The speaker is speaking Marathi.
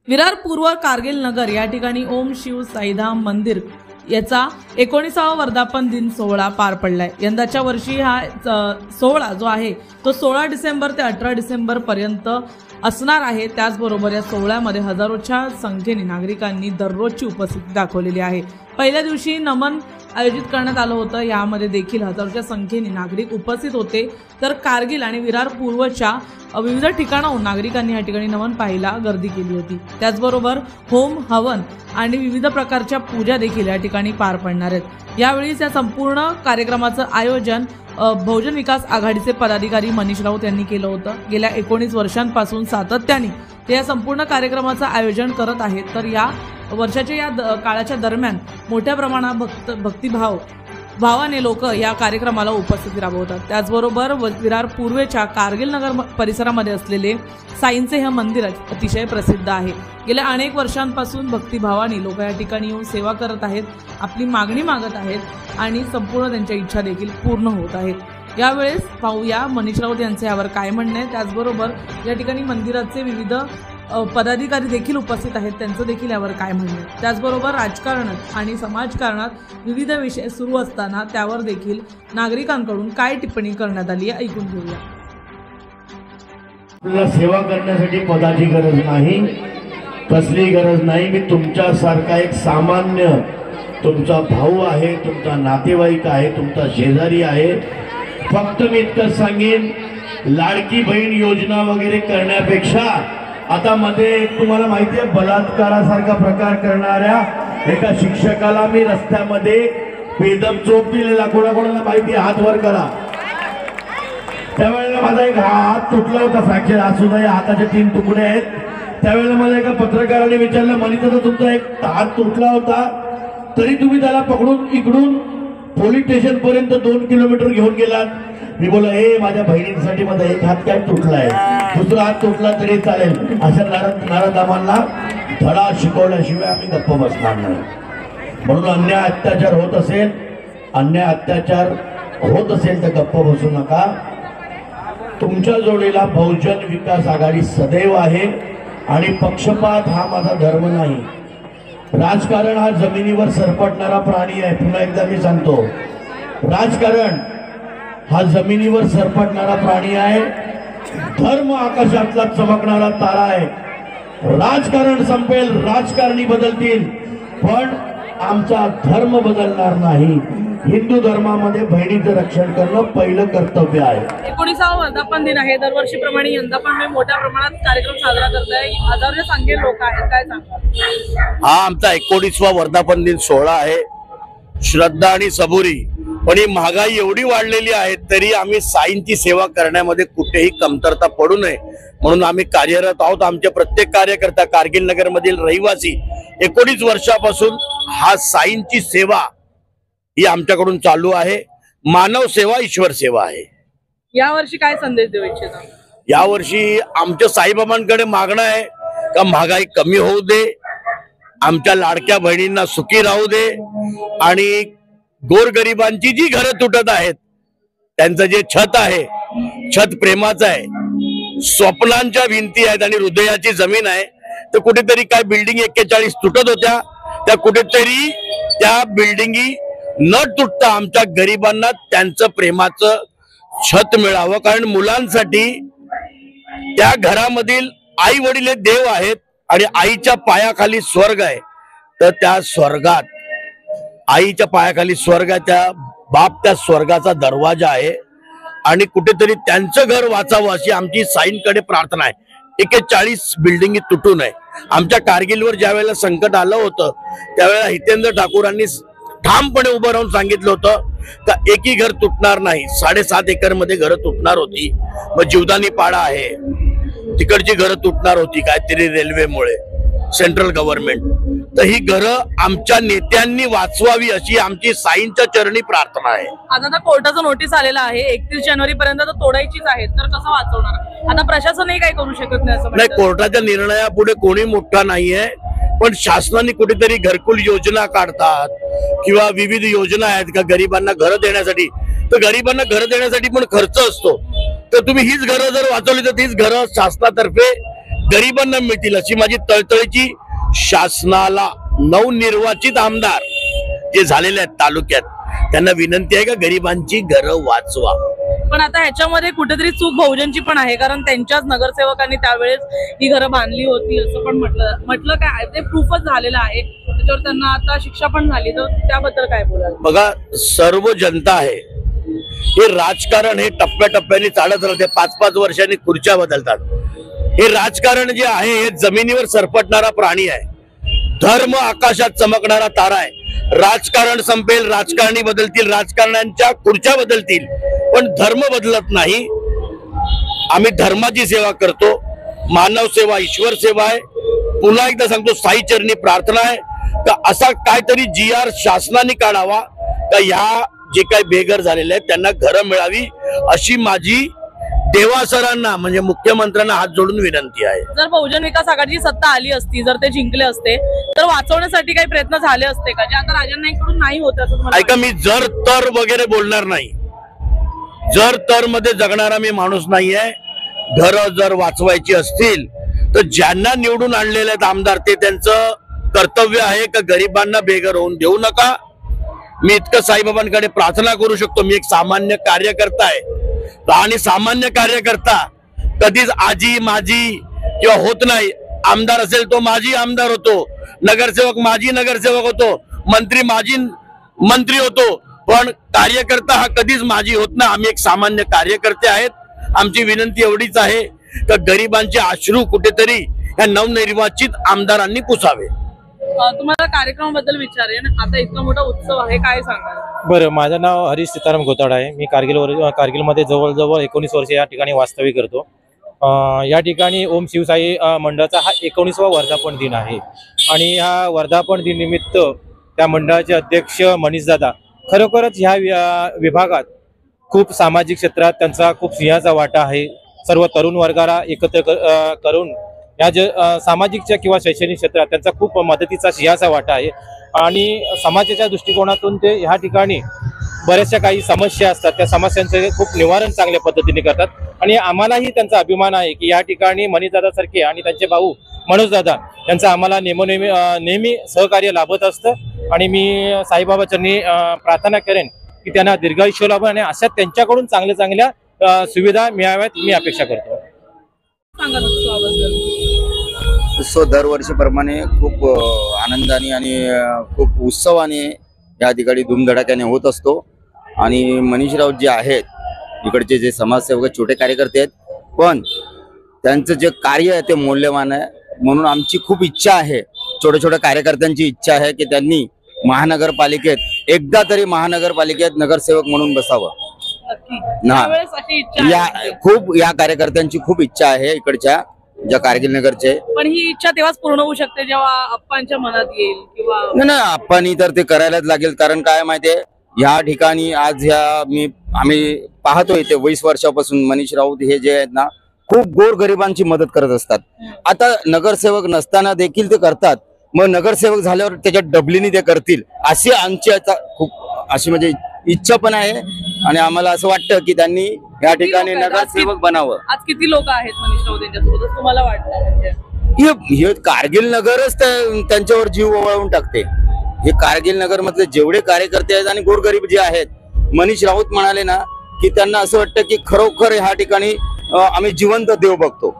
विरार पूर्व कारगिल नगर या ठिकाणी ओम शिव साईधाम मंदिर याचा 19वा वर्धापन दिन सोहळा पार पडलाय। यंदाच्या वर्षी हा सोहळा जो आहे तो 16 डिसेंबर ते 18 डिसेंबर पर्यंत असणार आहे। त्याचबरोबर या सोहळ्यामध्ये हजारोच्या संख्येने नागरिकांनी दररोजची उपस्थिती दाखवलेली आहे। पहिल्या दिवशी नमन आयोजित करण्यात आलं होतं, यामध्ये देखील हजारोच्या संख्येने नागरिक उपस्थित होते। तर कारगिल आणि विरार पूर्वच्या विविध ठिकाणाहून नागरिकांनी या ठिकाणी नमन पाहायला गर्दी केली होती। त्याचबरोबर होम हवन आणि विविध प्रकारच्या पूजा देखील या ठिकाणी पार पडणार आहेत। यावेळी या संपूर्ण कार्यक्रमाचं आयोजन बहुजन विकास आघाडीचे पदाधिकारी मनीष राऊत यांनी केलं होतं। गेल्या 19 वर्षांपासून सातत्याने ते या संपूर्ण कार्यक्रमाचं आयोजन करत आहेत। तर या वर्षाच्या या काळाच्या दरम्यान मोठ्या प्रमाणात भावाने लोक या कार्यक्रमाला उपस्थिती राबवतात। त्याचबरोबर विरार पूर्वेच्या कारगिल नगर परिसरामध्ये असलेले साईंचे हे मंदिर अतिशय प्रसिद्ध आहे। गेल्या अनेक वर्षांपासून भक्तिभावाने लोक या ठिकाणी येऊन सेवा करत आहेत, आपली मागणी मागत आहेत आणि संपूर्ण त्यांच्या इच्छा देखील पूर्ण होत आहेत। यावेळेस पाहूया मनीष राऊत यांचे यावर काय म्हणणे आहे। त्याचबरोबर या ठिकाणी मंदिराचे विविध पदाधिकारी देखील उपस्थित आहेत, त्यांचं देखील यावर काय म्हणणं आहे। त्याचबरोबर राजकारणात आणि समाजकारणात विविध विषय सुरू असताना त्यावर देखील नागरिकांकडून काय टिप्पणी करण्यात आली आहे, ऐकून घेऊया। आपल्याला सेवा करण्यासाठी पदाची गरज नाही, कसली गरज नाही। मी तुमच्यासारखा एक सामान्य तुमचा भाऊ आहे, तुमचा नातेवाईक आहे, तुमचा शेजारी आहे। फक्त मी इतकंच सांगेन, लाडकी बहीण योजना वगैरे करण्यापेक्षा आता मध्ये तुम्हाला माहिती आहे बलात्कारासारखा प्रकार करणाऱ्या एका शिक्षकाला मी रस्त्यामध्ये बेदम चोप दिलेला, कोणाकोणाला माहिती आहे हात वर करा। त्यावेळेला माझा एक हात तुटला होता, फ्रॅक्चर आज सुद्धा या हाताचे 3 तुकडे आहेत। त्यावेळेला मला एका पत्रकाराने विचारलं, मनीष दादा तुमचा एक हात तुटला होता तरी तुम्ही त्याला पकडून इकडून पोलीस स्टेशन पर्यंत 2 किलोमीटर घेऊन गेलात। मी बोला हे माझ्या बहिणींसाठी माझा एक हात काय तुटलाय, दुसरा हात तुटला तरी चालेल। अशा नारादामांना धडा शिकवल्याशिवाय आम्ही गप्प बसणार नाही। म्हणून अन्याय अत्याचार होत असेल तर गप्प बसू नका। तुमच्या जोडीला बहुजन विकास आघाडी सदैव आहे आणि पक्षपात हा माझा धर्म नाही। राजकारण हा जमिनीवर सरपटणारा प्राणी आहे। पुन्हा एकदा मी सांगतो, राजकारण हा जमिनीवर सरपटणारा प्राणी आहे, धर्म आकाशातला चमकणारा तारा आहे। राजकारण संपेल, राजकारणी बदलतील, पण आमचा धर्म बदलणार नाही। हिंदू धर्मामध्ये बहिणीचं रक्षण करणं पहिलं कर्तव्य आहे। 19वा वर्धापन दिन आहे, दरवर्षीप्रमाणे यंदा पण मोठ्या प्रमाणात कार्यक्रम साजरा करताय, हजारोच्या संख्येने लोक आहेत, काय सांगतात? हा आमचा 19वा वर्धापन दिन सोहळा आहे, श्रद्धा आणि सबुरी। पण ही महागाई एवढी वाढलेली आहे तरी आम्ही साईंची सेवा करण्यामध्ये कुठेही कमतरता पडू नये म्हणून आम्ही कार्यरत आहोत। आमचे प्रत्येक कार्यकर्ता कारगिल नगर मधील रहिवासी 19 वर्षापासून हा साईंची सेवा ही आमच्याकडून चालू आहे। मानव सेवा ईश्वर सेवा आहे। यावर्षी काय संदेश देऊ इच्छिता? यावर्षी आमच्या साईबाबांकडे मागणं आहे का महागाई कमी होऊ दे, आमच्या लाडक्या बहिणींना सुखी राहू दे आणि गोरगरिबांची जी घरं तुटत आहेत त्यांचं जे छत आहे, छत प्रेमाचं आहे, स्वप्नांच्या भिंती आहेत आणि हृदयाची जमीन आहे। तर कुठेतरी काय बिल्डिंग 41 तुटत होत्या, त्या कुठेतरी त्या बिल्डिंगी न तुटता आमच्या गरिबांना त्यांचं प्रेमाचं छत मिळावं। कारण मुलांसाठी त्या घरामधील आई वडील हे देव आहेत आणि आईच्या पायाखाली स्वर्ग आहे। तर त्या स्वर्गात, आईच्या पायाखाली स्वर्ग आहे, त्या बाप त्या स्वर्गाचा दरवाजा आहे आणि कुठेतरी त्यांचं घर वाचावं अशी आमची साईंकडे प्रार्थना आहे। 41 बिल्डिंगी तुटू नये। आमच्या कारगिलवर ज्या वेळेला संकट आलं होतं त्यावेळेला हितेंद्र ठाकूरांनी ठामपणे उभं राहून सांगितलं होतं का एकही घर तुटणार नाही। 7.5 एकर मध्ये घरं तुटणार होती, मग जीवदानी पाडा आहे तिकडची घरं तुटणार होती काहीतरी रेल्वेमुळे, सेंट्रल गव्हर्नमेंट। तर ही घरं आमच्या नेत्यांनी वाचवावी अशी आमची साईंच्या चरणी प्रार्थना आहे। आता कोर्टाचं नोटीस आलेलं आहे, 31 जानेवारी पर्यंत तोडायचीच आहे, तर कसं वाचवणार? आता प्रशासनही काही करू शकत नाही असं नाही। कोर्टाच्या निर्णयापुढे कोणी मोठा नाहीये, पण शासनाने कुठेतरी घरकुल योजना काढतात किंवा विविध योजना आहेत का गरिबांना घरं देण्यासाठी। तर गरिबांना घरं देण्यासाठी पण खर्च असतो, तर तुम्ही हीच घरं जर वाचवली तर तीच घरं शासनातर्फे गरिबांना मिळतील अशी माझी तळतळीची शासनाला नवनिर्वाचित आमदार जे झालेले आहेत तालुक्यात त्यांना विनंती आहे का गरिबांची घरं वाचवा. पण आता ह्याच्यामध्ये कुठेतरी चूक बहुजनची पण आहे, कारण त्यांच्याच नगरसेवकांनी त्यावेळेस ही घरं बांधली होती असं पण म्हटलं काय ते प्रूफच झालेलं आहे, त्याच्यावर त्यांना आता शिक्षा पण झाली, तर त्याबद्दल काय बोलाल? बघा, सर्व जनता आहे, हे राजकारण हे टप्प्याटप्प्याने चालत राहते. 5-5 वर्षांनी खुर्च्या बदलतात. हे राजकारण जे आहे हे जमिनीवर सरपटणारा प्राणी आहे. धर्म आकाशात चमकणारा तारा आहे. राजकारण संपेल, राजकारणी बदलतील, राजकारण्यांच्या खुर्च्या बदलतील, पण धर्म बदलत नाही. आम्ही धर्माची सेवा करतो. मानव सेवा ईश्वर सेवा आहे. पुन्हा एकदा सांगतो, साई चरणी प्रार्थना आहे का असा काहीतरी GR शासनाने काढावा का ह्या जे काही बेघर झालेले आहेत त्यांना घरं मिळावी अशी माझी देवा सरांना म्हणजे मुख्यमंत्र्यांना हात जोडून विनंती आहे. जर बहुजन विकास आघाडीची सत्ता आली असती, जर ते जिंकले असते, तर वाचवण्यासाठी काही प्रयत्न झाले असते का, जे आता राजन नाईकडून नाही होत असं तुम्हाला? ऐका, मी जर तर वगैरे बोलणार नाही. जर तर मध्ये जगणारा मी माणूस नाहीये. घरं जर वाचवायची असतील तर ज्यांना निवडून आणलेले आहेत आमदार ते त्यांचं कर्तव्य आहे का गरिबांना बेघर होऊन देऊ नका. मी इतकं साईबाबांकडे प्रार्थना करू शकतो. मी एक सामान्य कार्यकर्ता आहे आणि सामान्य कार्यकर्ता कधीच आजी माझी किंवा होत नाही. आमदार असेल तो माझी आमदार होतो, नगरसेवक माझी नगरसेवक होतो, मंत्री माझी मंत्री होतो, पण कार्यकर्ता हा कधीच माझी होत नाही. आम्ही एक सामान्य कार्यकर्ते आहेत. आमची विनंती एवढीच आहे का गरिबांचे अश्रू कुठेतरी या नवनिर्वाचित आमदारांनी पुसावे. तुम्हाला कार्यक्रमाबद्दल विचारेन, आता इतका मोठा उत्सव आहे, काय सांगाल? बरं, माझं नाव हरीश सीताराम गोताड आहे. मी कारगिलमध्ये जवळजवळ 19 वर्ष या ठिकाणी वास्तव्य करतो. या ठिकाणी ओम शिवसाई मंडळाचा हा 19वा वर्धापन दिन आहे आणि ह्या वर्धापन दिन निमित्त त्या मंडळाचे अध्यक्ष मनीषदादा खरोखरच ह्या विभागात खूप सामाजिक क्षेत्रात त्यांचा खूप सिंहाचा वाटा आहे. सर्व तरुण वर्गाला एकत्र करून या जे सामाजिकच्या किंवा शैक्षणिक क्षेत्रात त्यांचा खूप मदतीचा सिंहाचा वाटा आहे आणि समाजाच्या दृष्टिकोनातून ते ह्या ठिकाणी बऱ्याचशा काही समस्या असतात, त्या समस्यांचे खूप निवारण चांगल्या पद्धतीने करतात आणि आम्हालाही त्यांचा अभिमान आहे की या ठिकाणी मनीषदादासारखे आणि त्यांचे भाऊ मनोजदादा यांचं आम्हाला नेहमी सहकार्य लाभत असतं आणि मी साईबाबाच्यांनी प्रार्थना करेन की त्यांना दीर्घायुष्य लाभो आणि अशा त्यांच्याकडून चांगल्या सुविधा मिळाव्यात मी अपेक्षा करतो. उत्सव दरवर्षीप्रमाणे खूप आनंदाने आणि खूप उत्सवाने या ठिकाणी धूमधडाक्याने होत असतो आणि मनीषराव जे आहेत इकडचे जे समाजसेवक छोटे कार्यकर्ते आहेत, पण त्यांचं जे कार्य आहे ते मौल्यवान आहे. म्हणून आमची खूप इच्छा आहे, छोट्या कार्यकर्त्यांची इच्छा आहे की त्यांनी महानगरपालिकेत एकदा तरी महानगरपालिकेत नगरसेवक म्हणून बसावं. या कार्यकर्त्यांची खूप इच्छा आहे इकडच्या ज्या कारगिल नगरचे. पण ही इच्छा तेव्हाच पूर्ण होऊ शकते जेव्हा अप्पांच्या मनात येईल किंवा नाही अप्पांनी तर ते करायलाच लागेल. कारण काय माहितीये, ह्या ठिकाणी आज आम्ही पाहतोय ते 20 वर्षापासून मनीष राऊत हे जे आहेत ना खूप गोरगरिबांची मदत करत असतात. आता नगरसेवक नसताना देखील ते करतात, मग नगरसेवक झाल्यावर त्याच्या डबलीने ते करतील अशी आमची आता खूप अशी म्हणजे इच्छा पण आहे आणि आम्हाला असं वाटतं की त्यांनी या ठिकाणी नगरसेवक बनावं. आज किती लोक आहेत मनीष राऊत यांच्यासोबत तुम्हाला वाटतं? हे कारगिल नगरच त्यांच्यावर जीव ओवाळून टाकते. हे कारगिल नगर मधले जेवढे कार्यकर्ते आहेत आणि गोरगरीब जे आहेत, मनीष राऊत म्हणाले ना की त्यांना असं वाटतं की खरोखर ह्या ठिकाणी आम्ही जिवंत देव बघतो.